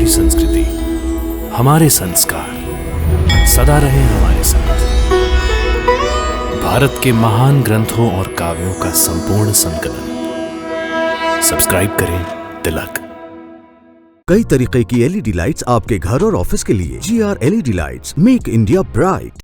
हमारी संस्कृति, हमारे संस्कार सदा रहे हमारे साथ। भारत के महान ग्रंथों और काव्यों का संपूर्ण संकलन। सब्सक्राइब करें तिलक। कई तरीके की एलईडी लाइट्स आपके घर और ऑफिस के लिए। GR LED lights, make India bright.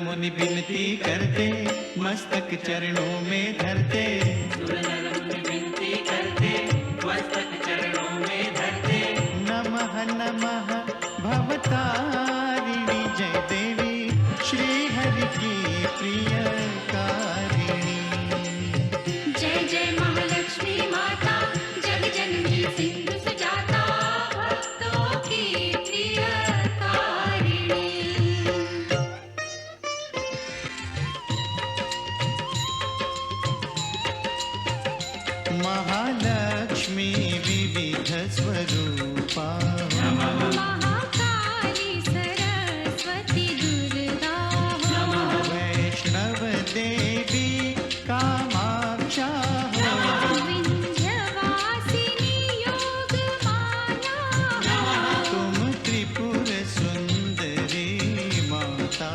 मुनि विनती करते, मस्तक चरणों में धरते। सुर नर मुनि विनती करते, मस्तक चरणों में धरते। नमः नमः भवतारिणी जय देवी, श्री हरि की प्रिय कारिणी। जय जय महालक्ष्मी माता, जग जननी सिंधु सुजाता, भक्तों की प्रिय कारिणी। महालक्ष्मी विविध स्वरूपा, महाकाली सरस्वती दुर्गा, वैष्णव देवी कामाक्षा, विंध्यवासिनी योग माया, तुम त्रिपुर सुंदरी माता।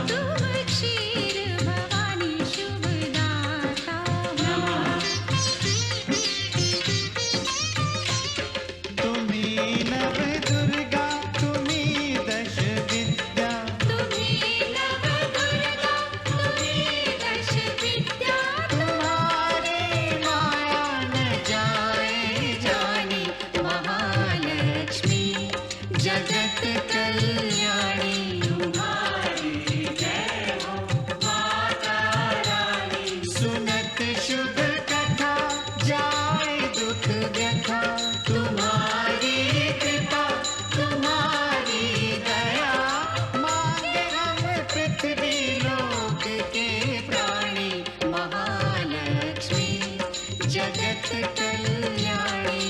तुम क्षीर भवानी शुभदाता, तुम्ही नव दुर्गा, तुम्ही दश विद्या। तुम्ही नव दुर्गा, तुम्ही दश विद्या। तुम्हारी माया न जाए जानी, महालक्ष्मी जगत कल्याणी। सुनत शुभ कथा, जाए दुख व्यथा। तुम्हारी कृपा, तुम्हारी दया, मांगे हम पृथ्वी लोक के प्राणी। महालक्ष्मी जगत कल्याणी।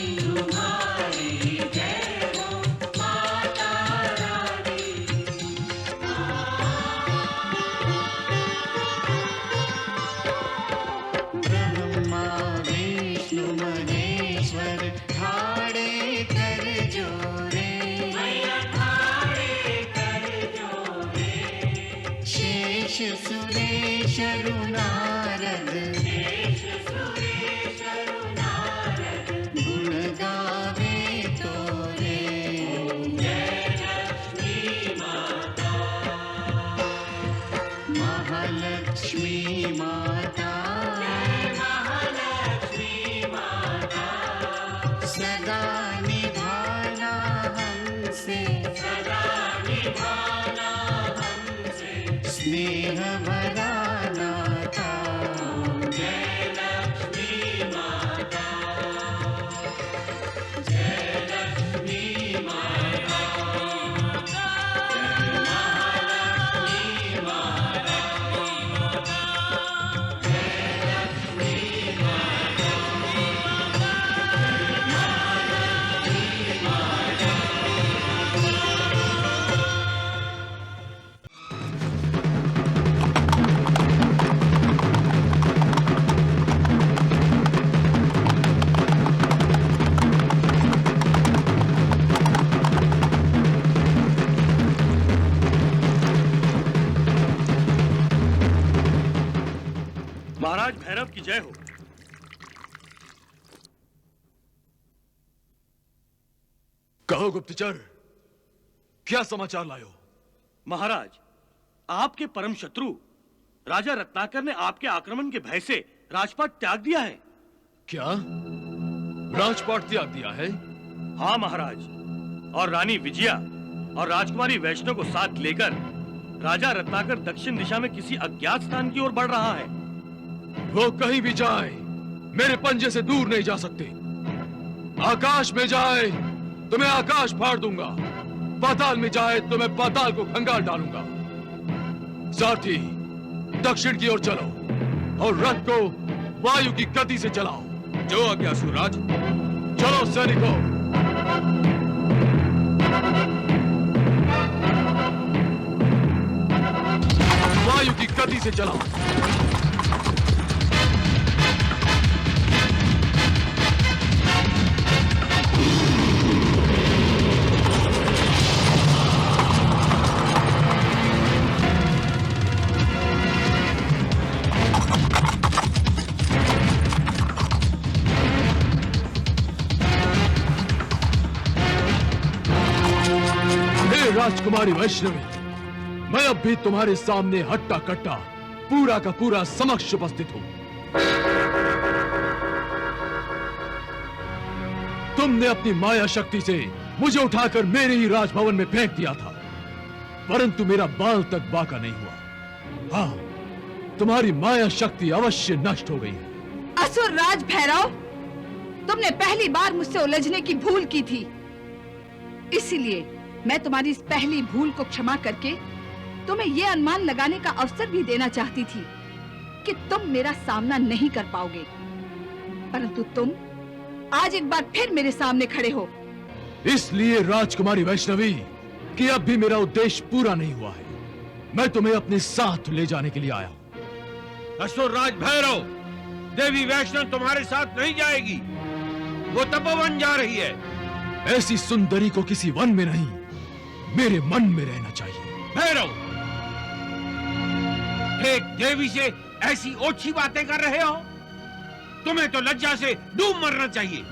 ब्रह्मा विष्णु महेश्वर, ठाड़े कर जोरे। शेष सुरेश नारद, गुण गावे तोरे। महालक्ष्मी माता, सदा निभाना हमसे, स्नेह भरा नाता। जय लक्ष्मी माता, जय लक्ष्मी जय हो। कहो गुप्तचर, क्या समाचार लायो? महाराज, आपके परम शत्रु राजा रत्नाकर ने आपके आक्रमण के भय से राजपाट त्याग दिया है। क्या राजपाट त्याग दिया है? हाँ महाराज, और रानी विजया और राजकुमारी वैष्णो को साथ लेकर राजा रत्नाकर दक्षिण दिशा में किसी अज्ञात स्थान की ओर बढ़ रहा है। वो कहीं भी जाए मेरे पंजे से दूर नहीं जा सकते। आकाश में जाए तो मैं आकाश फाड़ दूंगा, पाताल में जाए तो मैं पाताल को खंगाल डालूंगा। सारथी, दक्षिण की ओर चलो और रथ को वायु की गति से चलाओ। जो आज्ञा सूरज। चलो सैनिकों। वायु की गति से चलाओ। राजकुमारी वैष्णवी, मैं अब भी तुम्हारे सामने हट्टा कट्टा पूरा का पूरा समक्ष उपस्थित हूं। तुमने अपनी माया शक्ति से मुझे उठाकर मेरे ही राजभवन में फेंक दिया था, परंतु मेरा बाल तक बाका नहीं हुआ। हाँ, तुम्हारी माया शक्ति अवश्य नष्ट हो गई है। असुर राज भैरव, तुमने पहली बार मुझसे उलझने की भूल की थी, इसीलिए मैं तुम्हारी इस पहली भूल को क्षमा करके तुम्हें यह अनुमान लगाने का अवसर भी देना चाहती थी कि तुम मेरा सामना नहीं कर पाओगे, परंतु तुम आज एक बार फिर मेरे सामने खड़े हो। इसलिए राजकुमारी वैष्णवी कि अब भी मेरा उद्देश्य पूरा नहीं हुआ है। मैं तुम्हें अपने साथ ले जाने के लिए आया हूं। असुर राज भैरव, देवी वैष्णव तुम्हारे साथ नहीं जाएगी, वो तपोवन जा रही है। ऐसी सुंदरी को किसी वन में नहीं, मेरे मन में रहना चाहिए। भैरव, एक देवी से ऐसी ओछी बातें कर रहे हो? तुम्हें तो लज्जा से डूब मरना चाहिए।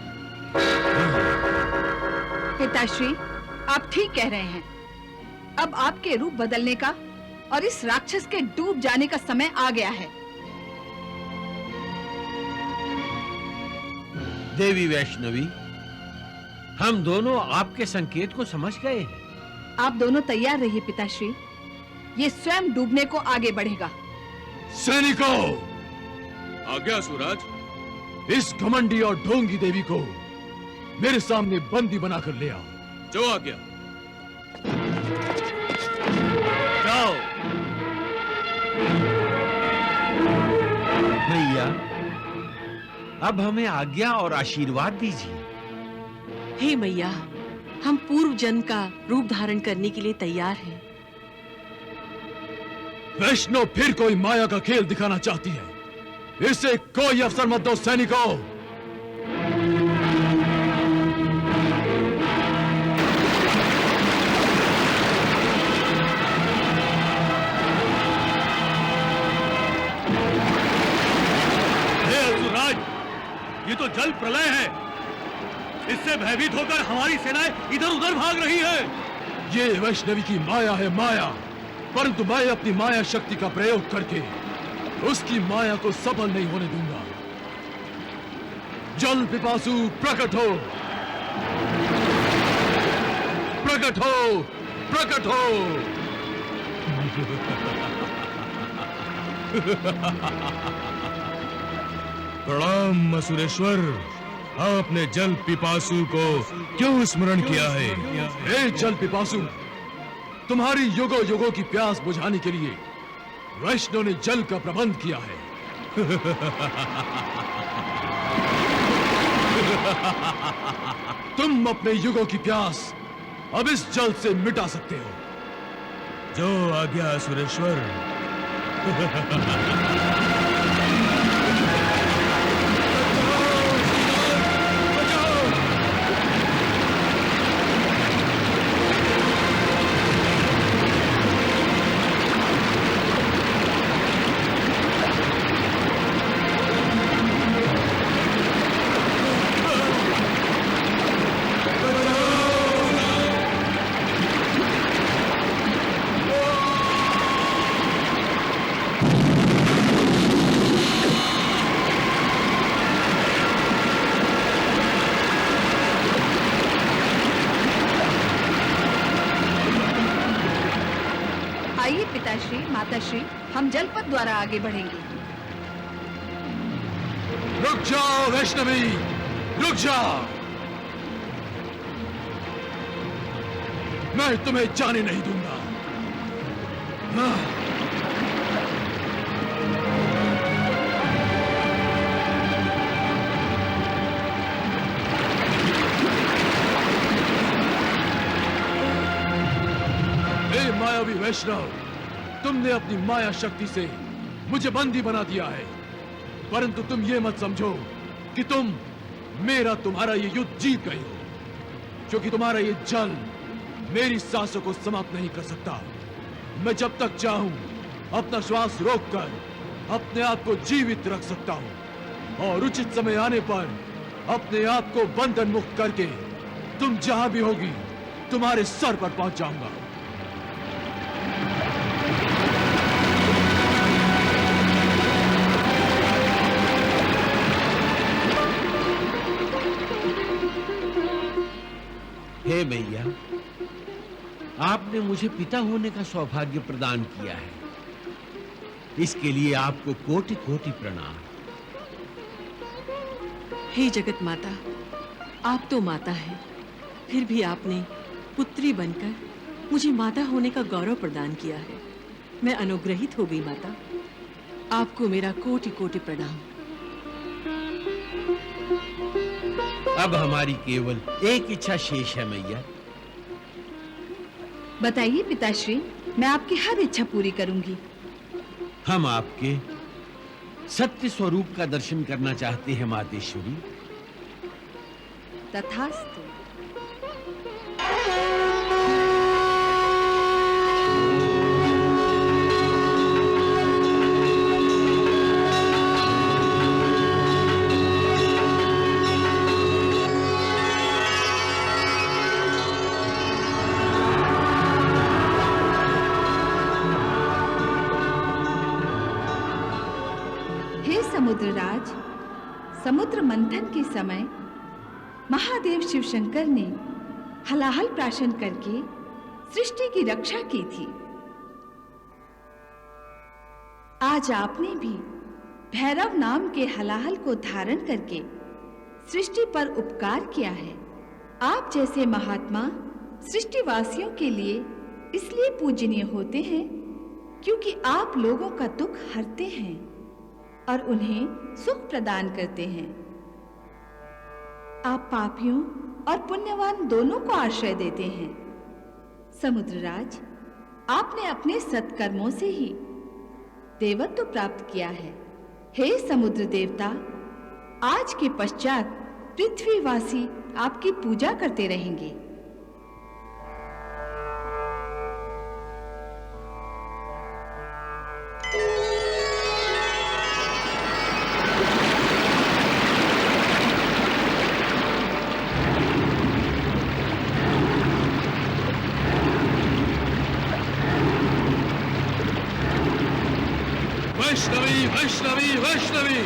पिताश्री, आप ठीक कह रहे हैं। अब आपके रूप बदलने का और इस राक्षस के डूब जाने का समय आ गया है। देवी वैष्णवी, हम दोनों आपके संकेत को समझ गए हैं। आप दोनों तैयार रहिए पिताश्री, ये स्वयं डूबने को आगे बढ़ेगा। सैनिकों, आज्ञा सूरज। इस घमंडी और ढोंगी देवी को मेरे सामने बंदी बनाकर ले आओ। जो आज्ञा। जाओ। भैया, अब हमें आज्ञा और आशीर्वाद दीजिए। हे मैया, हम पूर्व जन्म का रूप धारण करने के लिए तैयार हैं। वैष्णव फिर कोई माया का खेल दिखाना चाहती है, इसे कोई अवसर मत दो। सैनिकों, ये तो जल प्रलय है, इससे भयभीत होकर हमारी सेनाएं इधर उधर भाग रही है। ये वैष्णवी की माया है माया, परंतु मैं अपनी माया शक्ति का प्रयोग करके उसकी माया को सफल नहीं होने दूंगा। जल पिपासु प्रकट हो, प्रकट हो, प्रकट हो। प्रणाम असुरेश्वर, आपने जल पिपासु को क्यों स्मरण किया है? हे जल पिपासु, तुम्हारी युगों युगों की प्यास बुझाने के लिए वैष्णव ने जल का प्रबंध किया है। तुम अपने युगों की प्यास अब इस जल से मिटा सकते हो। जो आज्ञा असुरेश्वर। माताश्री, हम जलपथ द्वारा आगे बढ़ेंगे। रुक जाओ वैष्णवी, रुक जाओ। मैं तुम्हें जाने नहीं दूंगा। मायावी वैष्णव, तुमने अपनी माया शक्ति से मुझे बंदी बना दिया है, परंतु तुम ये मत समझो कि तुम तुम्हारा ये युद्ध जीत गई हो, क्योंकि तुम्हारा ये जल मेरी सांसों को समाप्त नहीं कर सकता। मैं जब तक चाहूं अपना श्वास रोककर अपने आप को जीवित रख सकता हूं, और उचित समय आने पर अपने आप को बंधन मुक्त करके तुम जहां भी होगी तुम्हारे सर पर पहुंच जाऊंगा। हे मैया, आपने मुझे पिता होने का सौभाग्य प्रदान किया है, इसके लिए आपको कोटि कोटि प्रणाम। हे जगत माता, आप तो माता हैं, फिर भी आपने पुत्री बनकर मुझे माता होने का गौरव प्रदान किया है। मैं अनुग्रहित हो गई माता, आपको मेरा कोटि कोटि प्रणाम। अब हमारी केवल एक इच्छा शेष है मैया। बताइए पिताश्री, मैं आपकी हर इच्छा पूरी करूंगी। हम आपके सत्य स्वरूप का दर्शन करना चाहते हैं मातेश्वरी। तथास्तु। समुद्रराज, समुद्र मंथन के समय महादेव शिव शंकर ने हलाहल प्राशन करके सृष्टि की रक्षा की थी। आज आपने भी भैरव नाम के हलाहल को धारण करके सृष्टि पर उपकार किया है। आप जैसे महात्मा सृष्टिवासियों के लिए इसलिए पूजनीय होते हैं क्योंकि आप लोगों का दुख हरते हैं और उन्हें सुख प्रदान करते हैं। आप पापियों और पुण्यवान दोनों को आश्रय देते हैं। समुद्रराज, आपने अपने सत्कर्मों से ही देवत्व प्राप्त किया है। हे समुद्र देवता, आज के पश्चात पृथ्वीवासी आपकी पूजा करते रहेंगे। वैष्णवी, वैष्णवी, वैष्णवी,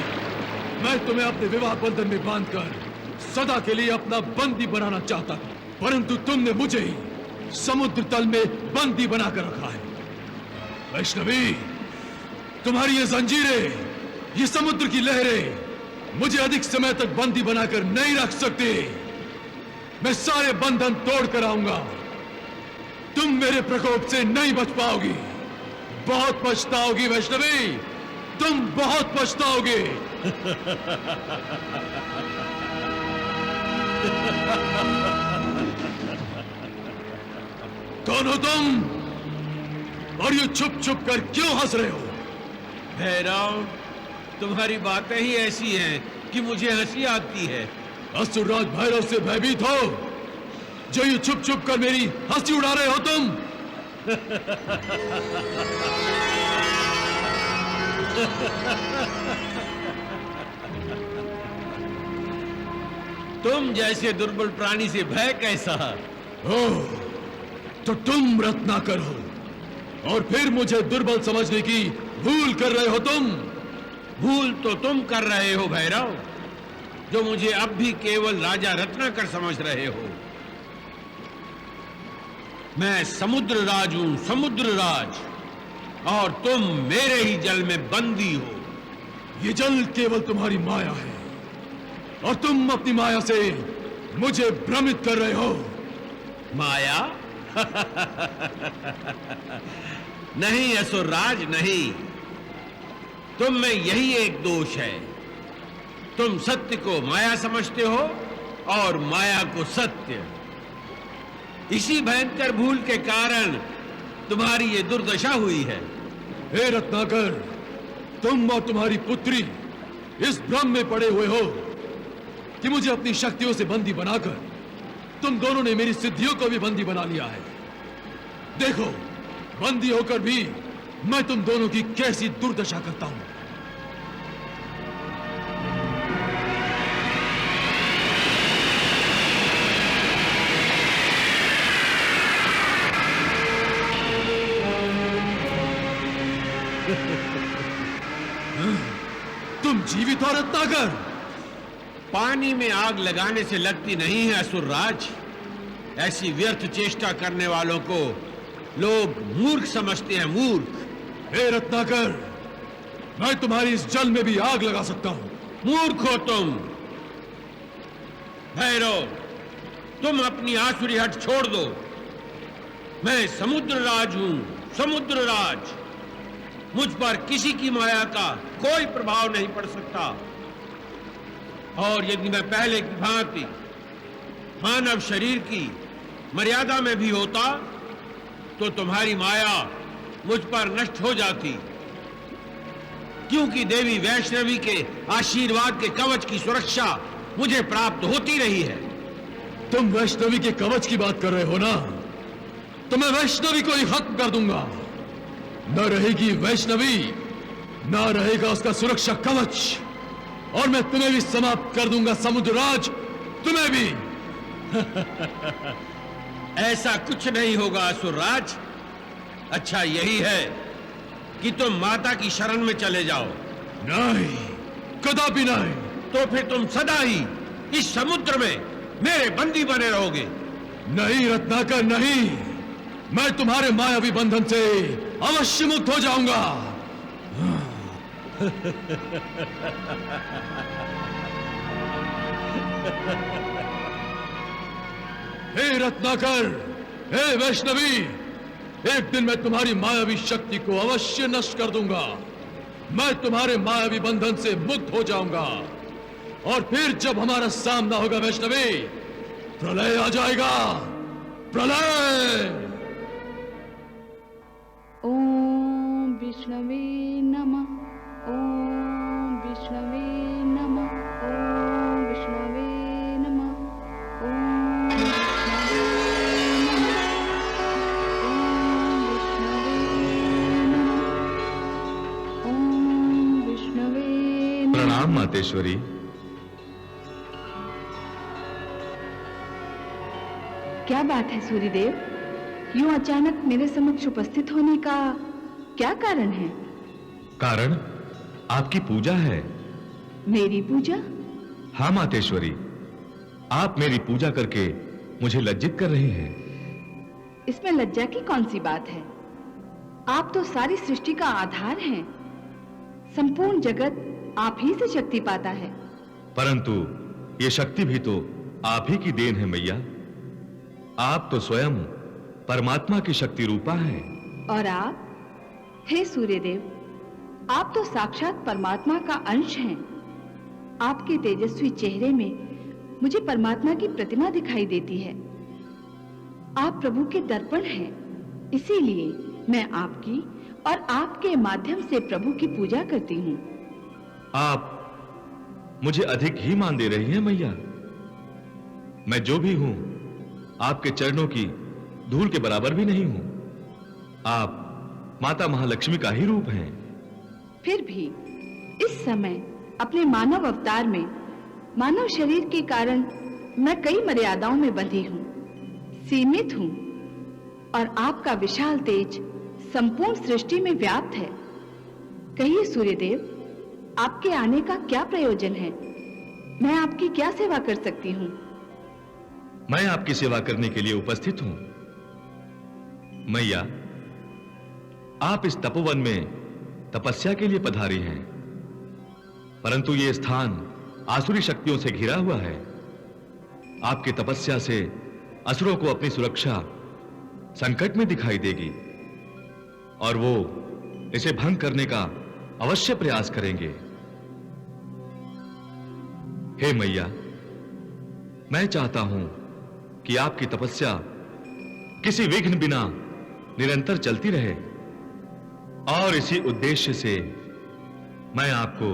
मैं तुम्हें अपने विवाह बंधन में बांधकर सदा के लिए अपना बंदी बनाना चाहता था, परंतु तुमने मुझे ही समुद्र तल में बंदी बनाकर रखा है। वैष्णवी, तुम्हारी ये जंजीरें, ये समुद्र की लहरें मुझे अधिक समय तक बंदी बनाकर नहीं रख सकती। मैं सारे बंधन तोड़ कर आऊंगा। तुम मेरे प्रकोप से नहीं बच पाओगी। बहुत पछताओगी वैष्णवी, तुम बहुत पछताओगे। दोनों तुम, और ये छुप छुप कर क्यों हंस रहे हो? भैरव, तुम्हारी बातें ही ऐसी हैं कि मुझे हंसी आती है। असुरराज भैरव से भयभीत हो, जो ये छुप छुप कर मेरी हंसी उड़ा रहे हो तुम। तुम जैसे दुर्बल प्राणी से भय कैसा? ओह, तो तुम रत्नाकर हो और फिर मुझे दुर्बल समझने की भूल कर रहे हो तुम। भूल तो तुम कर रहे हो भैरव, जो मुझे अब भी केवल राजा रत्नाकर समझ रहे हो। मैं समुद्र राज हूं, समुद्र राज, और तुम मेरे ही जल में बंदी हो। ये जल केवल तुम्हारी माया है और तुम अपनी माया से मुझे भ्रमित कर रहे हो। माया? नहीं असुरराज, नहीं। तुम में यही एक दोष है, तुम सत्य को माया समझते हो और माया को सत्य। इसी भयंकर भूल के कारण तुम्हारी ये दुर्दशा हुई है। हे रत्नाकर, तुम और तुम्हारी पुत्री इस भ्रम में पड़े हुए हो कि मुझे अपनी शक्तियों से बंदी बनाकर तुम दोनों ने मेरी सिद्धियों को भी बंदी बना लिया है। देखो, बंदी होकर भी मैं तुम दोनों की कैसी दुर्दशा करता हूं। तुम जीवित हो रत्नाकर? पानी में आग लगाने से लगती नहीं है असुरराज। ऐसी व्यर्थ चेष्टा करने वालों को लोग मूर्ख समझते हैं, मूर्ख। हे रत्नाकर, मैं तुम्हारी इस जल में भी आग लगा सकता हूं। मूर्ख हो तुम। भैरव, तुम अपनी आसुरी हट छोड़ दो। मैं समुद्रराज हूं, समुद्रराज। मुझ पर किसी की माया का कोई प्रभाव नहीं पड़ सकता। और यदि मैं पहले की भांति मानव शरीर की मर्यादा में भी होता तो तुम्हारी माया मुझ पर नष्ट हो जाती, क्योंकि देवी वैष्णवी के आशीर्वाद के कवच की सुरक्षा मुझे प्राप्त होती रही है। तुम वैष्णवी के कवच की बात कर रहे हो ना? तो मैं वैष्णवी को ही खत्म कर दूंगा। न रहेगी वैष्णवी, न रहेगा उसका सुरक्षा कवच, और मैं तुम्हें भी समाप्त कर दूंगा समुद्रराज, तुम्हें भी। ऐसा कुछ नहीं होगा असुरराज। अच्छा यही है कि तुम माता की शरण में चले जाओ। नहीं, कदापि नहीं। तो फिर तुम सदा ही इस समुद्र में मेरे बंदी बने रहोगे। नहीं रत्नाकर, नहीं। मैं तुम्हारे मायावी बंधन से अवश्य मुक्त हो जाऊंगा। हे रत्नाकर, हे वैष्णवी, एक दिन मैं तुम्हारी मायावी शक्ति को अवश्य नष्ट कर दूंगा। मैं तुम्हारे मायावी बंधन से मुक्त हो जाऊंगा, और फिर जब हमारा सामना होगा वैष्णवी, प्रलय आ जाएगा, प्रलय। ओम विष्णवे नमः, ओम विष्णवे नमः, ओम विष्णवे नमः, ओम विष्णवे नमः, ओम विष्णवे नमः, ओम विष्णवे नमः। प्रणाम मातेश्वरी। क्या बात है सूर्यदेव, यूं अचानक मेरे समक्ष उपस्थित होने का क्या कारण है? कारण आपकी पूजा है। मेरी पूजा? हाँ मातेश्वरी, आप मेरी पूजा करके मुझे लज्जित कर रही हैं। इसमें लज्जा की कौन सी बात है? आप तो सारी सृष्टि का आधार हैं। संपूर्ण जगत आप ही से शक्ति पाता है। परंतु ये शक्ति भी तो आप ही की देन है मैया। आप तो स्वयं परमात्मा की शक्ति रूपा है। और आप, हे सूर्यदेव, आप तो साक्षात परमात्मा का अंश हैं। आपके तेजस्वी चेहरे में मुझे परमात्मा की प्रतिमा दिखाई देती है। आप प्रभु के दर्पण हैं, इसीलिए मैं आपकी और आपके माध्यम से प्रभु की पूजा करती हूँ। आप मुझे अधिक ही मान दे रही हैं मैया। मैं जो भी हूं आपके चरणों की धूल के बराबर भी नहीं हूं। आप माता महालक्ष्मी का ही रूप हैं। फिर भी इस समय अपने मानव अवतार में मानव शरीर के कारण मैं कई मर्यादाओं में बंधी हूं, सीमित हूं, और आपका विशाल तेज संपूर्ण सृष्टि में व्याप्त है। कहिए सूर्यदेव, आपके आने का क्या प्रयोजन है? मैं आपकी क्या सेवा कर सकती हूं? मैं आपकी सेवा करने के लिए उपस्थित हूं मैया। आप इस तपोवन में तपस्या के लिए पधारी हैं, परंतु यह स्थान आसुरी शक्तियों से घिरा हुआ है। आपकी तपस्या से असुरों को अपनी सुरक्षा संकट में दिखाई देगी और वो इसे भंग करने का अवश्य प्रयास करेंगे। हे मैया, मैं चाहता हूं कि आपकी तपस्या किसी विघ्न बिना निरंतर चलती रहे और इसी उद्देश्य से मैं आपको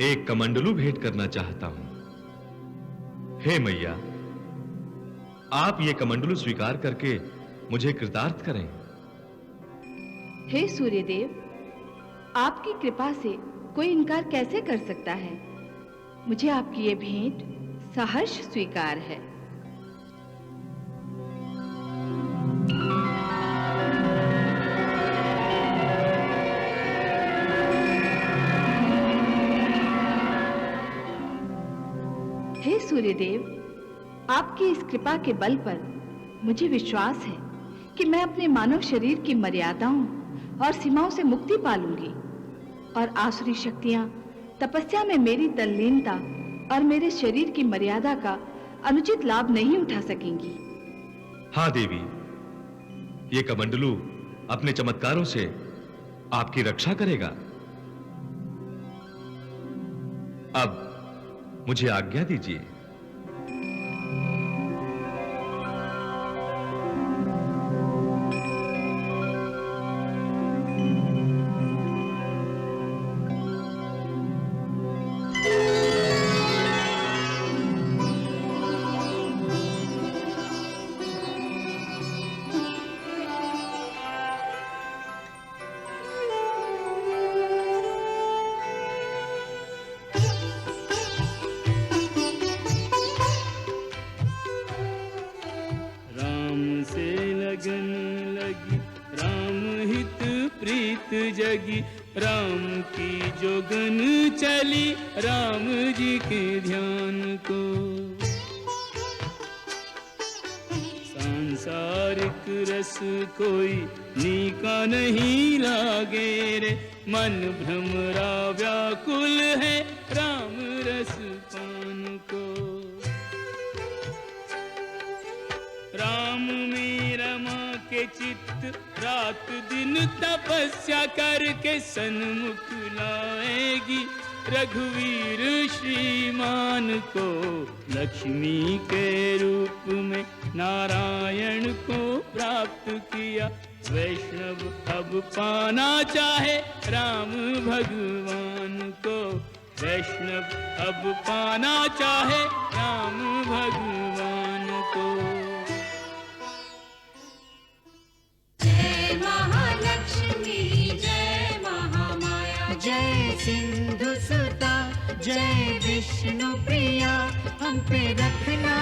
एक कमंडलू भेंट करना चाहता हूं। हे मैया, आप ये कमंडलू स्वीकार करके मुझे कृतार्थ करें। हे सूर्यदेव, आपकी कृपा से कोई इनकार कैसे कर सकता है? मुझे आपकी ये भेंट सहर्ष स्वीकार है। हे सूर्यदेव, आपकी इस कृपा के बल पर मुझे विश्वास है कि मैं अपने मानव शरीर की मर्यादाओं और सीमाओं से मुक्ति पालूंगी और आसुरी शक्तियां तपस्या में मेरी तल्लीनता और मेरे शरीर की मर्यादा का अनुचित लाभ नहीं उठा सकेंगी। हाँ देवी, ये कमंडलू अपने चमत्कारों से आपकी रक्षा करेगा। अब मुझे आज्ञा दीजिए। जगी, राम की जोगन चली राम जी के ध्यान को। सांसारिक रस कोई नीका नहीं लागे रे, मन भ्रमरा व्याकुल है राम रस पान को। राम में रमा के चित्त रात दिन तपस्या करके सन्मुख लाएगी रघुवीर श्रीमान को। लक्ष्मी के रूप में नारायण को प्राप्त किया, वैष्णव अब पाना चाहे राम भगवान को। वैष्णव अब पाना चाहे राम भगवान को। जय महालक्ष्मी जय महामाया, जय सिंधु सुता जय विष्णु प्रिया, हम पे रखना